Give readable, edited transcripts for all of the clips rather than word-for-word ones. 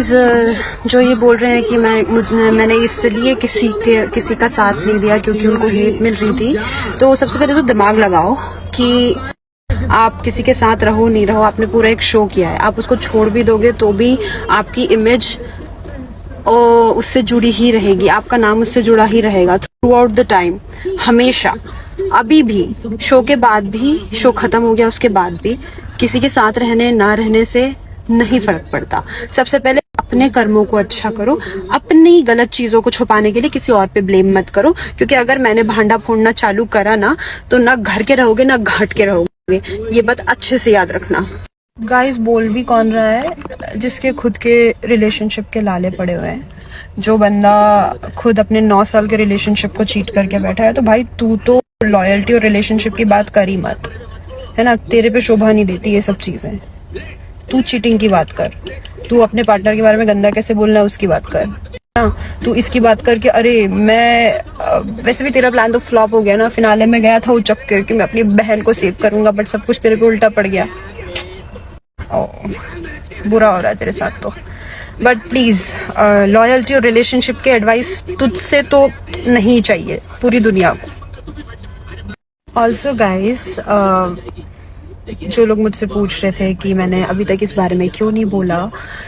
Guys, जो ये बोल रहे हैं कि मैंने इसलिए किसी का साथ नहीं दिया क्योंकि उनको हेट मिल रही थी, तो सबसे पहले तो दिमाग लगाओ कि आप किसी के साथ रहो नहीं रहो, आपने पूरा एक शो किया है, आप उसको छोड़ भी दोगे तो भी आपकी इमेज उससे जुड़ी ही रहेगी, आपका नाम उससे जुड़ा ही रहेगा थ्रू आउट द टाइम, हमेशा। अभी भी, शो के बाद भी, शो खत्म हो गया उसके बाद भी, किसी के साथ रहने ना रहने से नहीं फर्क पड़ता। सबसे पहले अपने कर्मों को अच्छा करो, अपनी गलत चीजों को छुपाने के लिए किसी और पे ब्लेम मत करो, क्योंकि अगर मैंने भांडा फोड़ना चालू करा ना तो ना घर के रहोगे ना घाट के रहोगे, ये बात अच्छे से याद रखना। गाइस, बोल भी कौन रहा है जिसके खुद के रिलेशनशिप के लाले पड़े हुए हैं। जो बंदा खुद अपने 9 साल के रिलेशनशिप को चीट करके बैठा है, तो भाई तू तो लॉयल्टी और रिलेशनशिप की बात कर ही मत, है ना। तेरे पे शोभा नहीं देती ये सब चीजें। तू चीटिंग की बात कर, तू अपने पार्टनर के बारे में गंदा कैसे बोलना है उसकी बात कर ना। तू इसकी बात कर कि अरे मैं वैसे भी तेरा प्लान तो फ्लॉप हो गया ना, फिनाले में गया था उचक के कि मैं अपनी बहन को सेव करूंगा, बट सब कुछ तेरे पे उल्टा पड़ गया। बुरा हो रहा है तेरे साथ तो। बट प्लीज, लॉयल्टी और रिलेशनशिप के एडवाइस तुझसे तो नहीं चाहिए पूरी दुनिया को। ऑल्सो गाइज, जो लोग मुझसे पूछ रहे थे कि मैंने अभी तक इस बारे में क्यों नहीं बोला,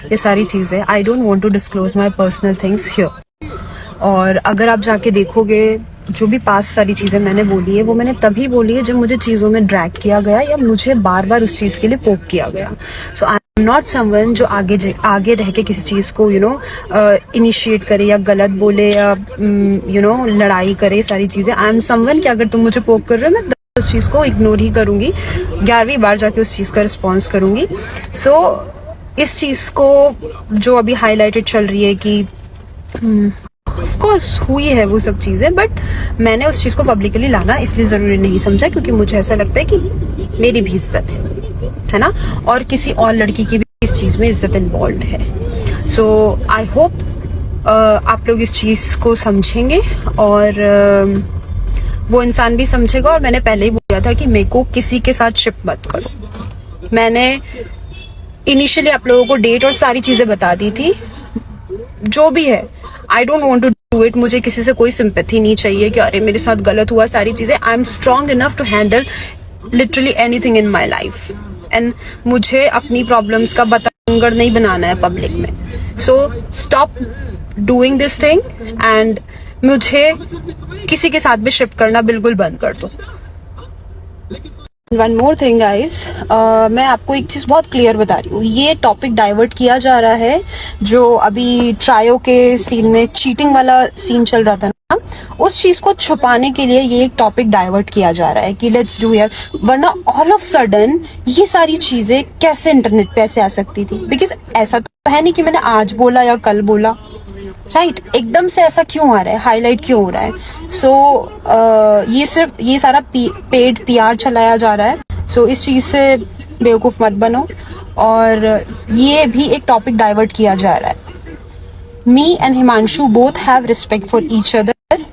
ये सारी चीज़ें, I don't want to disclose my personal things here. और अगर आप जाके देखोगे, जो भी पास सारी चीज़ें मैंने बोली है वो मैंने तभी बोली है जब मुझे चीज़ों में ड्रैग किया गया या मुझे बार बार उस चीज़ के लिए पोक किया गया। सो आई एम नॉट समवन जो आगे रह के किसी चीज़ को इनिशिएट करे या गलत बोले या लड़ाई करे, सारी चीज़ें। आई एम समवन कि अगर तुम मुझे पोक कर रहे हो, मैं उस चीज़ को इग्नोर ही करूंगी, 11वीं बार जाके उस चीज़ का रिस्पॉन्स करूंगी। सो इस चीज़ को जो अभी हाईलाइटेड चल रही है कि ऑफ कोर्स हुई है वो सब चीज़ें, बट मैंने उस चीज़ को पब्लिकली लाना इसलिए ज़रूरी नहीं समझा क्योंकि मुझे ऐसा लगता है कि मेरी भी इज्जत है ना, और किसी और लड़की की भी इस चीज़ में इज्जत इन्वॉल्व है। सो आई होप आप लोग इस चीज़ को समझेंगे और वो इंसान भी समझेगा। और मैंने पहले ही बोला था कि मेरे को किसी के साथ शिप मत करो। मैंने इनिशियली आप लोगों को डेट और सारी चीजें बता दी थी, जो भी है। I don't want to do it. मुझे किसी से कोई सिंपैथी नहीं चाहिए कि अरे मेरे साथ गलत हुआ, सारी चीजें। I am strong enough to handle literally anything in my life, and मुझे अपनी प्रॉब्लम्स का बतंगड़ नहीं बनाना है पब्लिक में। So stop doing this thing and मुझे किसी के साथ भी शिप करना बिल्कुल बंद कर दो। वन मोर थिंग गाइज, मैं आपको एक चीज बहुत क्लियर बता रही हूँ, ये टॉपिक डाइवर्ट किया जा रहा है। जो अभी ट्रायो के सीन में चीटिंग वाला सीन चल रहा था ना, उस चीज को छुपाने के लिए ये एक टॉपिक डाइवर्ट किया जा रहा है कि लेट्स डू यार, वरना ऑल ऑफ सडन ये सारी चीजें कैसे इंटरनेट पे ऐसे आ सकती थी। बिकॉज ऐसा तो है नहीं कि मैंने आज बोला या कल बोला, राइट? एकदम से ऐसा क्यों आ रहा है, हाईलाइट क्यों हो रहा है? सो ये सारा पेड PR चलाया जा रहा है। सो इस चीज से बेवकूफ मत बनो। और ये भी एक टॉपिक डाइवर्ट किया जा रहा है। Me and Himanshu both have respect for each other.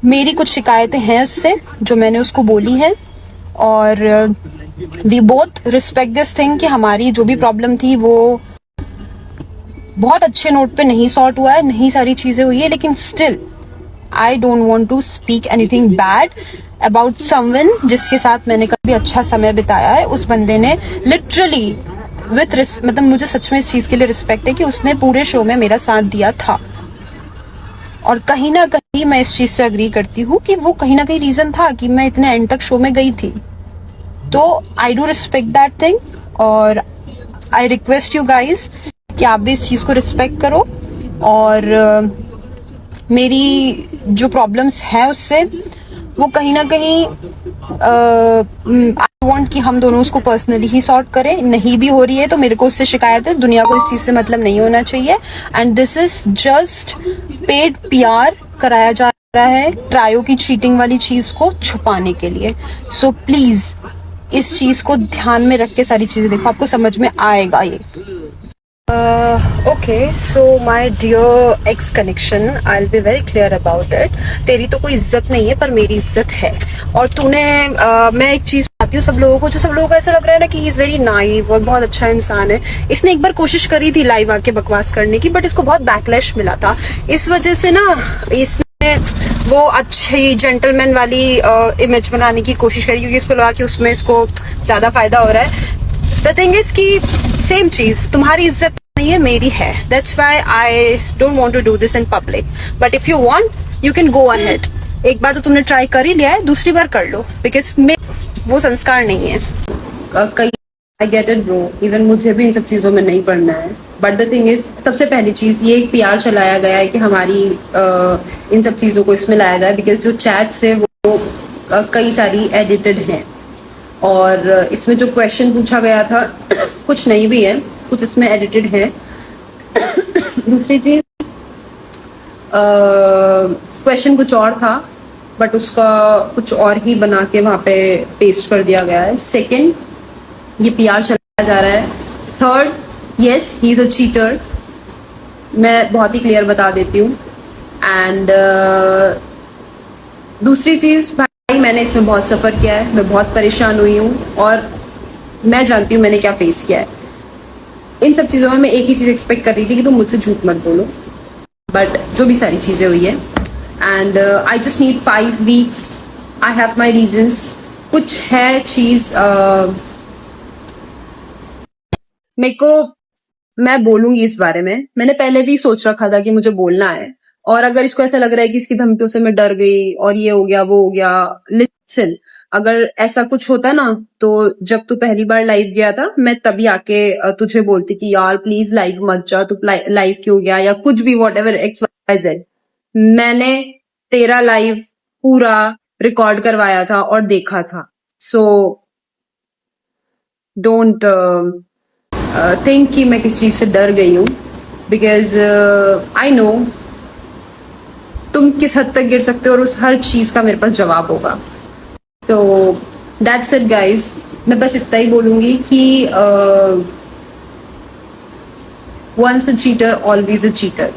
मेरी कुछ शिकायतें हैं उससे जो मैंने उसको बोली है, और we both respect this thing कि हमारी जो भी प्रॉब्लम थी वो बहुत अच्छे नोट पे नहीं सॉर्ट हुआ है, नहीं सारी चीजें हुई है, लेकिन still I don't want to speak anything bad about someone जिसके साथ मैंने कभी अच्छा समय बिताया है। उस बंदे ने लिटरली मतलब मुझे सच में इस चीज के लिए रिस्पेक्ट है कि उसने पूरे शो में मेरा साथ दिया था, और कहीं ना कहीं मैं इस चीज से अग्री करती हूँ कि वो कहीं ना कहीं रीजन था कि मैं इतने एंड तक शो में गई थी। तो I do respect that thing, और आई रिक्वेस्ट यू गाइज कि आप भी इस चीज को रिस्पेक्ट करो। और मेरी जो प्रॉब्लम्स है उससे वो कहीं ना कहीं आई वांट कि हम दोनों उसको पर्सनली ही सॉर्ट करें। नहीं भी हो रही है तो मेरे को उससे शिकायत है, दुनिया को इस चीज से मतलब नहीं होना चाहिए। And this is just paid PR कराया जा रहा है ट्रायो की चीटिंग वाली चीज को छुपाने के लिए। सो प्लीज इस चीज को ध्यान में रख के सारी चीजें देखो, आपको समझ में आएगा ये। Okay, so my dear ex connection, I'll be very clear about it. तेरी तो कोई इज्जत नहीं है पर मेरी इज्जत है। और तूने मैं एक चीज आती हूँ सब लोगों को, जो सब लोगों को ऐसा लग रहा है ना कि ही इज वेरी नाइव और बहुत अच्छा इंसान है। इसने एक बार कोशिश करी थी लाइव आके बकवास करने की, बट इसको बहुत बैकलैश मिला था। इस वजह से ना इसने वो अच्छी जेंटलमैन वाली इमेज बनाने की कोशिश करी, क्योंकि इसको लगा कि उसमें इसको ज्यादा फायदा हो रहा है। द थिंग इज कि सेम चीज, तुम्हारी इज्जत नहीं है, मेरी है। That's why I don't want to do this in public, but if you want you can go ahead. एक बार तो तुमने ट्राई कर ही लिया है, दूसरी बार कर लो, बिकॉज वो संस्कार नहीं है। कई I get it bro, even मुझे भी इन सब चीजों में नहीं पढ़ना है, बट द थिंग इज सबसे पहली चीज ये एक पीआर चलाया गया है कि हमारी इन सब चीजों को इसमें लाया गया है, बिकॉज जो चैट्स है वो कई सारी एडिटेड हैं, और इसमें जो क्वेश्चन पूछा गया था कुछ नहीं भी है, कुछ इसमें एडिटेड है। दूसरी चीज क्वेश्चन कुछ और था, बट उसका कुछ और ही बना के वहां पे पेस्ट कर दिया गया है। सेकंड, ये पीआर चलाया जा रहा है। Third, yes he is a cheater, मैं बहुत ही क्लियर बता देती हूँ। एंड दूसरी चीज, भाई मैंने इसमें बहुत सफर किया है, मैं बहुत परेशान हुई हूँ, और मैं जानती हूँ मैंने क्या फेस किया है। इन सब चीजों में मैं एक ही चीज एक्सपेक्ट कर रही थी कि तुम मुझसे झूठ मत बोलो, बट जो भी सारी चीजें हुई है, and I just need 5 weeks, I have my reasons. कुछ है चीज मेरे को, मैं बोलूंगी इस बारे में, मैंने पहले भी सोच रखा था कि मुझे बोलना है, और अगर इसको ऐसा लग रहा है कि इसकी धमकियों से मैं डर गई और ये हो गया वो हो गया, लिसन, अगर ऐसा कुछ होता ना तो जब तू पहली बार लाइव गया था मैं तभी आके तुझे बोलती कि यार प्लीज लाइव मत जा, तू लाइव क्यों गया, या कुछ भी वॉट एवर XYZ। मैंने तेरा लाइव पूरा रिकॉर्ड करवाया था और देखा था, सो डोंट थिंक कि मैं किस चीज से डर गई हूँ, बिकॉज आई नो तुम किस हद तक गिर सकते हो और उस हर चीज का मेरे पास जवाब होगा। सो दैट्स इट गाइज, मैं बस इतना ही बोलूंगी कि once a cheater always a cheater.